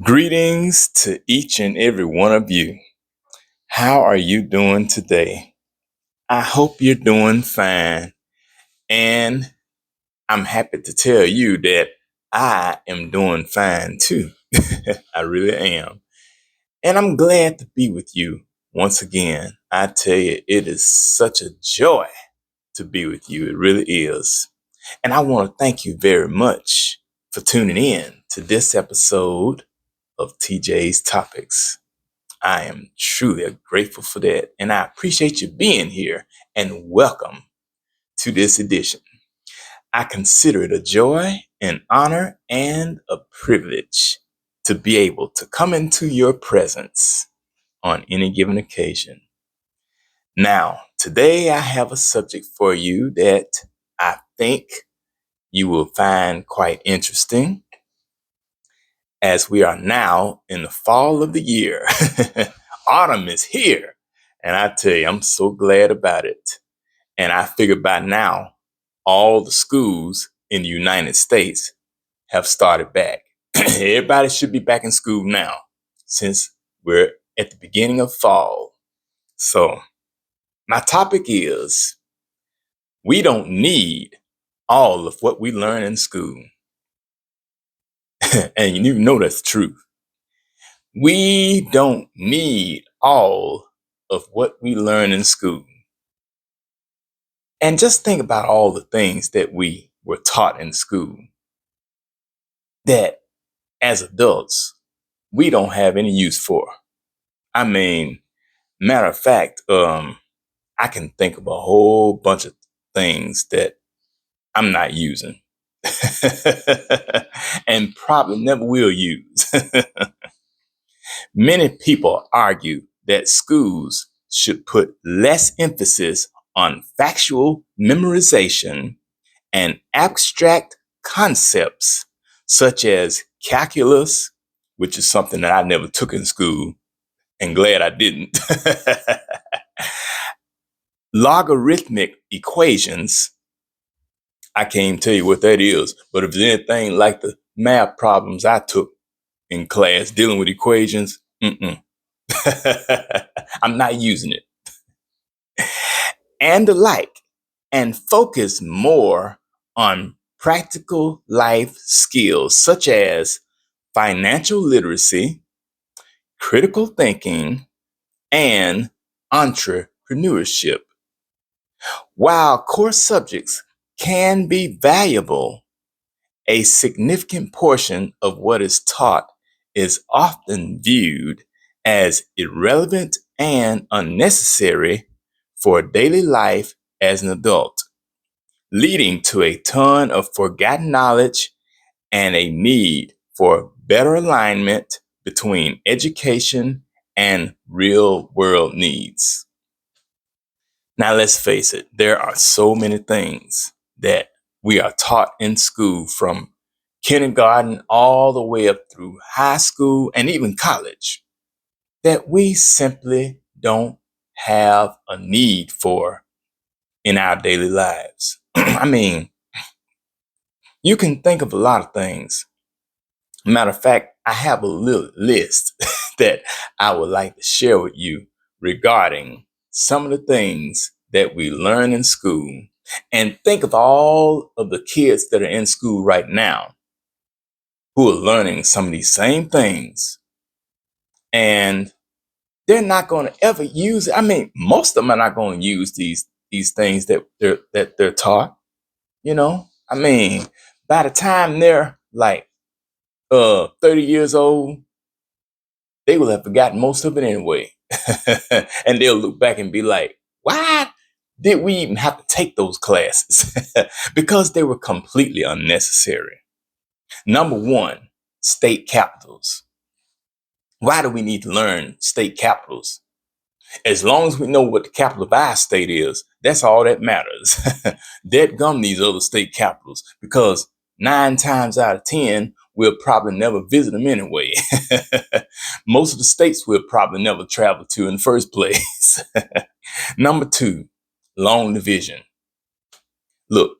Greetings to each and every one of you. How are you doing today? I hope you're doing fine. And I'm happy to tell you that I am doing fine too. I really am. And I'm glad to be with you once again. I tell you, it is such a joy to be with you. It really is. And I want to thank you very much for tuning in to this episode of TJ's Topics. I am truly grateful for that. And I appreciate you being here and welcome to this edition. I consider it a joy, an honor, and a privilege to be able to come into your presence on any given occasion. Now, today I have a subject for you that I think you will find quite interesting as we are now in the fall of the year. Autumn is here. And I tell you, I'm so glad about it. And I figure by now, all the schools in the United States have started back. Everybody should be back in school now since we're at the beginning of fall. So my topic is, we don't need all of what we learn in school. And you know that's the truth. We don't need all of what we learn in school. And just think about all the things that we were taught in school that as adults, we don't have any use for. I mean, matter of fact, I can think of a whole bunch of things that I'm not using and probably never will use. Many people argue that schools should put less emphasis on factual memorization and abstract concepts such as calculus, which is something that I never took in school and glad I didn't. Logarithmic equations, I can't even tell you what that is, but if it's anything like the math problems I took in class dealing with equations, I'm not using it. And the like, and focus more on practical life skills such as financial literacy, critical thinking, and entrepreneurship. While core subjects can be valuable, a significant portion of what is taught is often viewed as irrelevant and unnecessary for daily life as an adult, leading to a ton of forgotten knowledge and a need for better alignment between education and real world needs. Now, let's face it, there are so many things that we are taught in school from kindergarten all the way up through high school and even college that we simply don't have a need for in our daily lives. I mean, you can think of a lot of things. Matter of fact, I have a little list that I would like to share with you regarding some of the things that we learn in school. And think of all of the kids that are in school right now who are learning some of these same things. And they're not going to ever use it. I mean, most of them are not going to use these things that they're taught. You know, I mean, by the time they're like 30 years old, they will have forgotten most of it anyway. And they'll look back and be like, why did we even have to take those classes? Because they were completely unnecessary. Number one, state capitals. Why do we need to learn state capitals? As long as we know what the capital of our state is, that's all that matters. Dead gum these other state capitals, because 9 times out of 10, we'll probably never visit them anyway. Most of the states we'll probably never travel to in the first place. Number 2, long division. Look,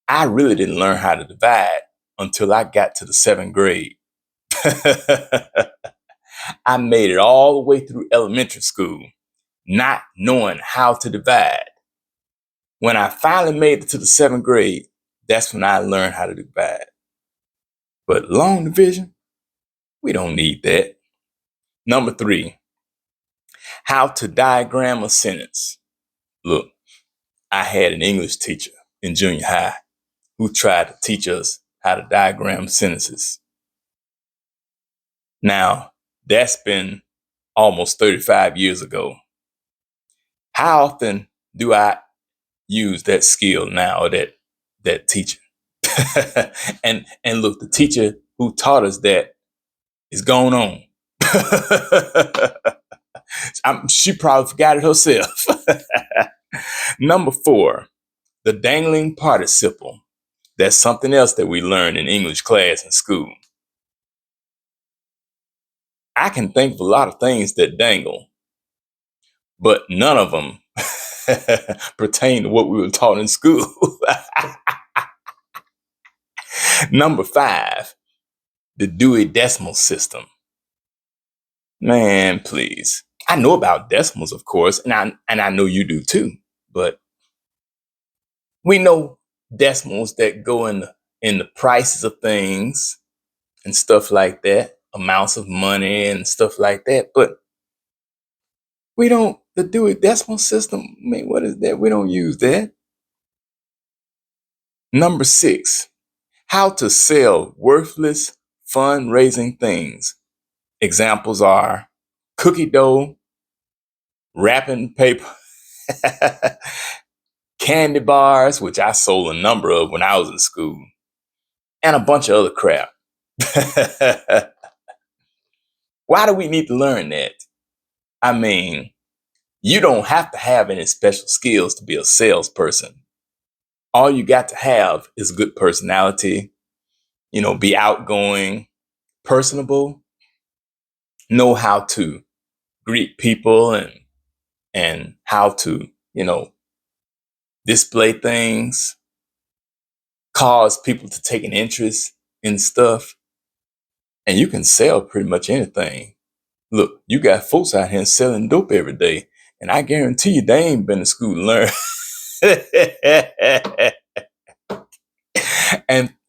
I really didn't learn how to divide until I got to the 7th grade. I made it all the way through elementary school, not knowing how to divide. When I finally made it to the 7th grade, that's when I learned how to divide. But long division, we don't need that. Number 3, how to diagram a sentence. Look, I had an English teacher in junior high who tried to teach us how to diagram sentences. Now, that's been almost 35 years ago. How often do I use that skill now, that teacher? and look, the teacher who taught us that is gone on. She probably forgot it herself. Number 4, the dangling participle. That's something else that we learned in English class in school. I can think of a lot of things that dangle, but none of them pertain to what we were taught in school. Number 5, the Dewey Decimal System. Man, please. I know about decimals, of course, and I know you do too, but we know decimals that go in the prices of things and stuff like that, amounts of money and stuff like that, but we don't, the Dewey Decimal System, I mean, what is that? We don't use that. Number 6, how to sell worthless fundraising things. Examples are cookie dough, wrapping paper, candy bars, which I sold a number of when I was in school, and a bunch of other crap. Why do we need to learn that? I mean, you don't have to have any special skills to be a salesperson. All you got to have is good personality, be outgoing, personable, know how to greet people and how to, display things, cause people to take an interest in stuff, and you can sell pretty much anything. Look, you got folks out here selling dope every day, and I guarantee you they ain't been to school to learn.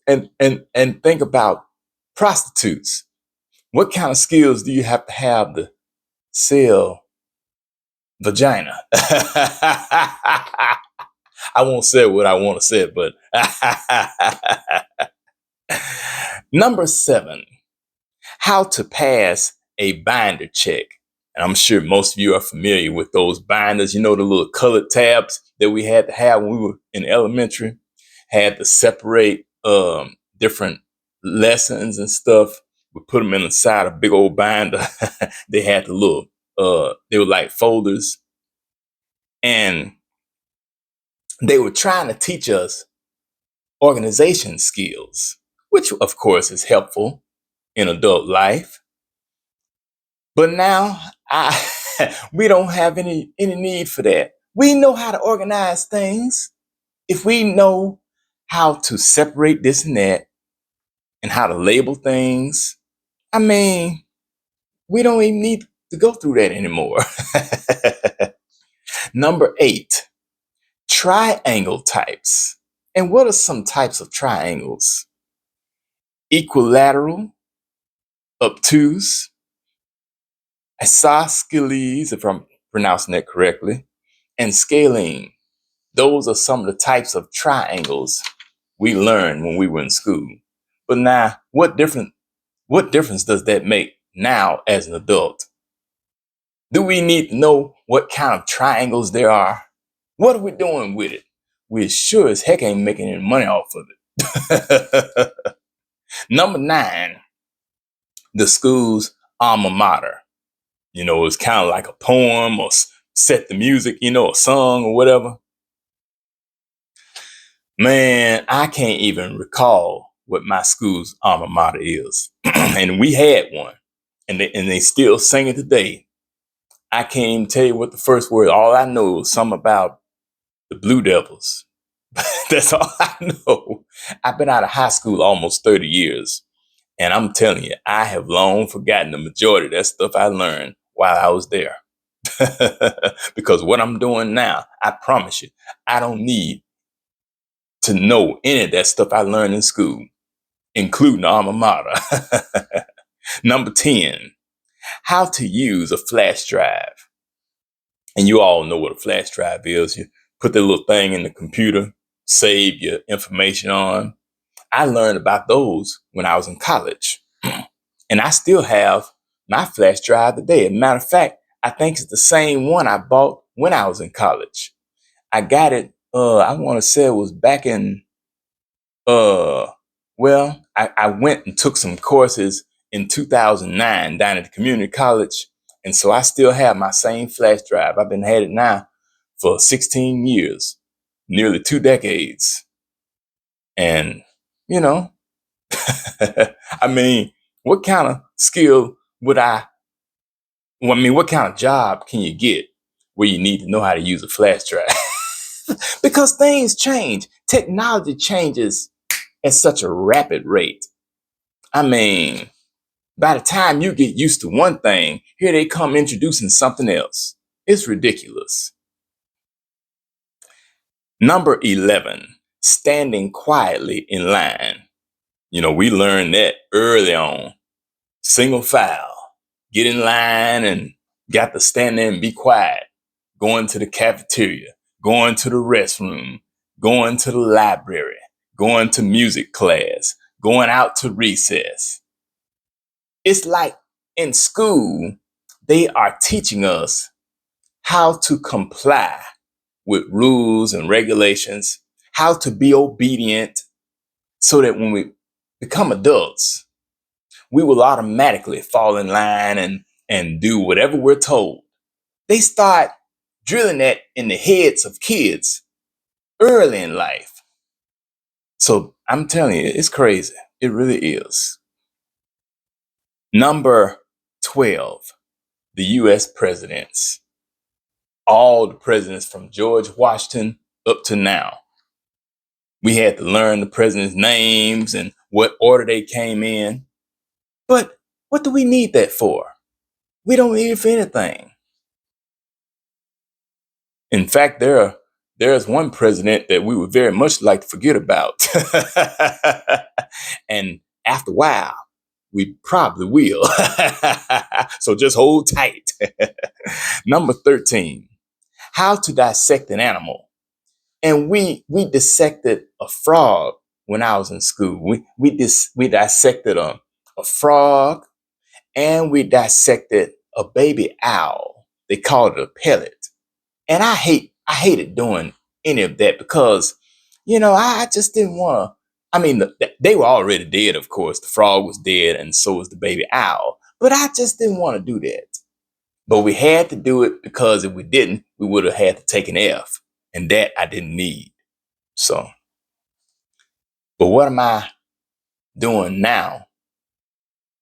and think about prostitutes. What kind of skills do you have to sell vagina? I won't say what I want to say, but Number 7, how to pass a binder check. And I'm sure most of you are familiar with those binders, the little colored tabs that we had to have when we were in elementary, had to separate different lessons and stuff. We put them inside a big old binder. They had the little, they were like folders. And they were trying to teach us organization skills, which of course is helpful in adult life. But now we don't have any need for that. We know how to organize things. If we know how to separate this and that and how to label things, I mean, we don't even need to go through that anymore. Number 8, triangle types. And what are some types of triangles? Equilateral, obtuse, isosceles, if I'm pronouncing that correctly, and scalene. Those are some of the types of triangles we learned when we were in school. But now, what difference does that make now as an adult? Do we need to know what kind of triangles there are? What are we doing with it? We sure as heck ain't making any money off of it. Number 9, the school's alma mater. It's kind of like a poem or set the music, a song or whatever. Man, I can't even recall what my school's alma mater is. And we had one, and they still sing it today. I can't even tell you what the first word. All I know is something about the Blue Devils. That's all I know. I've been out of high school almost 30 years. And I'm telling you, I have long forgotten the majority of that stuff I learned while I was there. Because what I'm doing now, I promise you, I don't need to know any of that stuff I learned in school, including the alma mater. Number 10, how to use a flash drive. And you all know what a flash drive is. You put that little thing in the computer, save your information on. I learned about those when I was in college. And I still have my flash drive today. As a matter of fact, I think it's the same one I bought when I was in college. I got it, I want to say it was back in, uh, I went and took some courses in 2009 down at the community college. And so I still have my same flash drive. I've been had it now for 16 years, nearly 2 decades. And, you know, I mean, what kind of skill would what kind of job can you get where you need to know how to use a flash drive? Because things change. Technology changes at such a rapid rate. I mean, by the time you get used to one thing, here they come introducing something else. It's ridiculous. Number 11, standing quietly in line. You know, we learned that early on. Single file, get in line and got to stand there and be quiet. Going to the cafeteria, going to the restroom, going to the library, going to music class, going out to recess. It's like in school, they are teaching us how to comply with rules and regulations, how to be obedient so that when we become adults, we will automatically fall in line and do whatever we're told. They start drilling that in the heads of kids early in life. So I'm telling you, it's crazy. It really is. Number 12, the US presidents. All the presidents from George Washington up to now. We had to learn the president's names and what order they came in. But what do we need that for? We don't need it for anything. In fact, there's one president that we would very much like to forget about. And after a while, we probably will. So just hold tight. Number 13, how to dissect an animal. And we dissected a frog when I was in school. We dissected a frog, and we dissected a baby owl. They called it a pellet. And I hated doing any of that because, I just didn't want to. I mean, they were already dead, of course. The frog was dead, and so was the baby owl. But I just didn't want to do that. But we had to do it because if we didn't, we would have had to take an F. And that I didn't need. So, but what am I doing now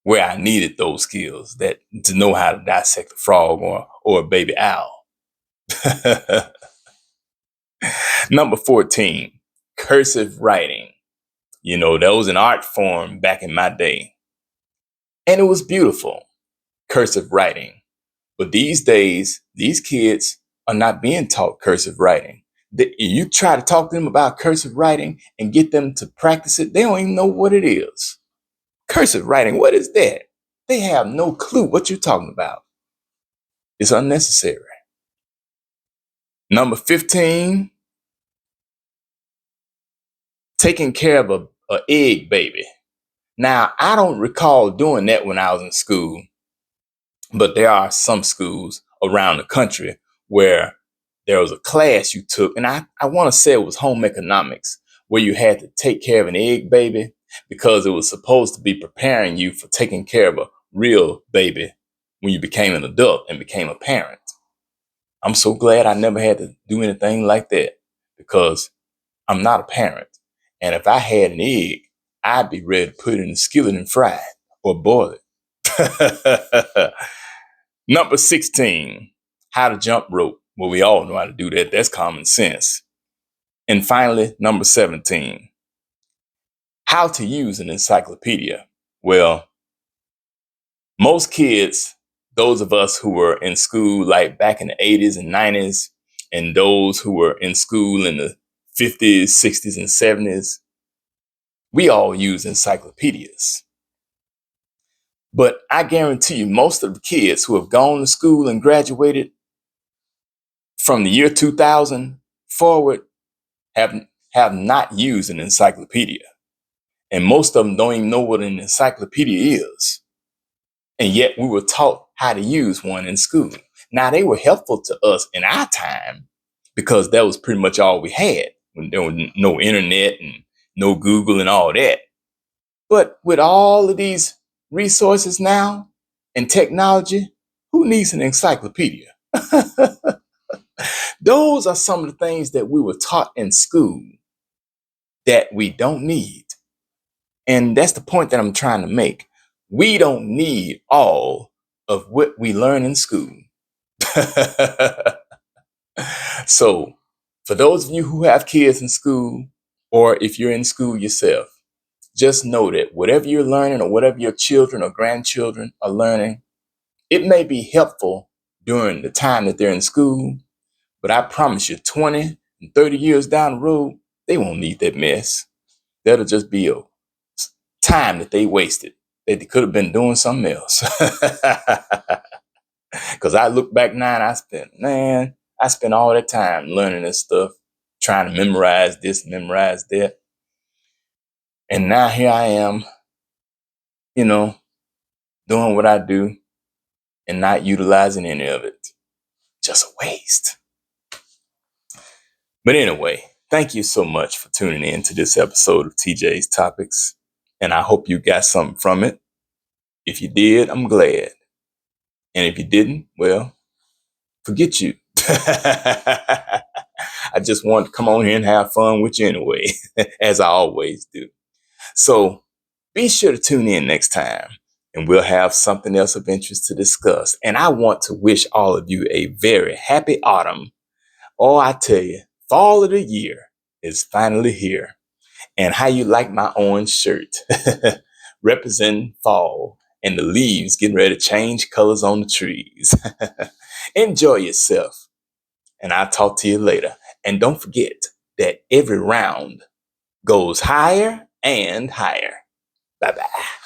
where I needed those skills that to know how to dissect a frog or a baby owl? Number 14, cursive writing. That was an art form back in my day. And it was beautiful, cursive writing. But these days, these kids are not being taught cursive writing. You try to talk to them about cursive writing and get them to practice it, they don't even know what it is. Cursive writing, what is that? They have no clue what you're talking about. It's unnecessary. Number 15, taking care of a egg baby. Now, I don't recall doing that when I was in school, but there are some schools around the country where there was a class you took, and I want to say it was home economics, where you had to take care of an egg baby because it was supposed to be preparing you for taking care of a real baby when you became an adult and became a parent. I'm so glad I never had to do anything like that because I'm not a parent. And if I had an egg, I'd be ready to put it in the skillet and fry it or boil it. Number 16, how to jump rope. Well, we all know how to do that. That's common sense. And finally, number 17, how to use an encyclopedia. Well, most kids, those of us who were in school like back in the 80s and 90s, and those who were in school in the 50s, 60s, and 70s, we all use encyclopedias. But I guarantee you, most of the kids who have gone to school and graduated from the year 2000 forward have, have not used an encyclopedia. And most of them don't even know what an encyclopedia is. And yet we were taught how to use one in school. Now, they were helpful to us in our time because that was pretty much all we had when there was no internet and no Google and all that. But with all of these resources now and technology, who needs an encyclopedia? Those are some of the things that we were taught in school that we don't need. And that's the point that I'm trying to make. We don't need all of what we learn in school. So, for those of you who have kids in school, or if you're in school yourself, just know that whatever you're learning or whatever your children or grandchildren are learning, it may be helpful during the time that they're in school, but I promise you, 20 and 30 years down the road, they won't need that mess. That'll just be a time that they wasted. They could have been doing something else. Because I look back now and I spent all that time learning this stuff, trying to memorize this, memorize that. And now here I am, you know, doing what I do and not utilizing any of it. Just a waste. But anyway, thank you so much for tuning in to this episode of TJ's Topics. And I hope you got something from it. If you did, I'm glad. And if you didn't, well, forget you. I just wanted to come on here and have fun with you anyway, as I always do. So be sure to tune in next time and we'll have something else of interest to discuss. And I want to wish all of you a very happy autumn. Oh, I tell you, fall of the year is finally here. And how you like my orange shirt, representing fall and the leaves getting ready to change colors on the trees. Enjoy yourself. And I'll talk to you later. And don't forget that every round goes higher and higher. Bye-bye.